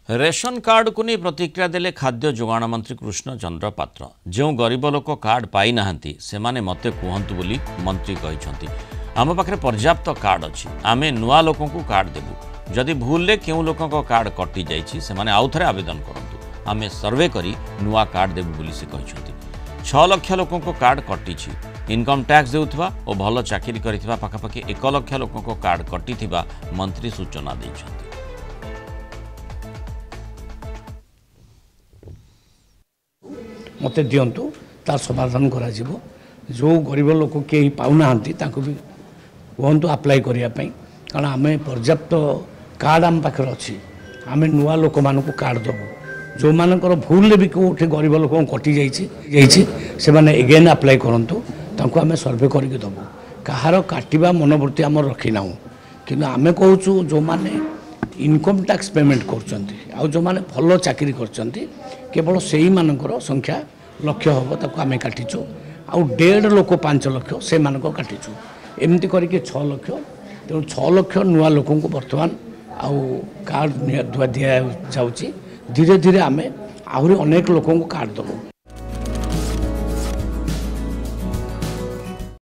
Ration card को नहीं प्रतिक्रिया देले खाद्य जोगाण मंत्री कृष्ण चंद्र पात्र। जो गरीब लोक कार्ड पाई नाहंती सेमाने मते कहंतु बोली मंत्री कहिसंती। आम पाखरे पर्याप्त कार्ड अछि, आमे नुआ लोकों को कार्ड देबु। जदि भूलले केउ लोकों को कार्ड कटि जाइछि सेमाने आउथरे आवेदन करंतु। आमे सर्वे करी नुआ कार्ड देबु बोली से कहिसंती। 6 लाख लोकों को कार्ड कटिछि। इनकम टैक्स देउथबा और भल चाकरी करिथिबा पाखापाखि 1 लाख लोकों को कार्ड कटिथिबा मंत्री सूचना दैछंती। मत दिंतु तार समाधान करा जो गरीब लोक कहीं पाऊना भी कहतु आप्लाय करने कारण आम पर्याप्त कार्ड आम पाखे अच्छी आम नुआ लोक मान कार्ड देवु जो मानकर भूल भी कौटे गरीब लोक कटि से एगेन आप्लाय करूँ आम सर्वे करके देवु कहार काटिबा मनोवृत्ति आम रखी ना कि आम कहूँ जो मैंने इनकम टैक्स पेमेंट कर जो मैंने भल चाकरी केवल से ही मानकर संख्या लक्ष्य हम ताको आम काटिचु आउ 1.5 लोक 5 लाख से मानक काटिचु एमती करके 6 लाख तेणु 6 लाख नुआ लोक बर्तमान आउ कार्ड दि जाऊँगी धीरे धीरे आम आहरी अनेक लोक कार्ड देवु।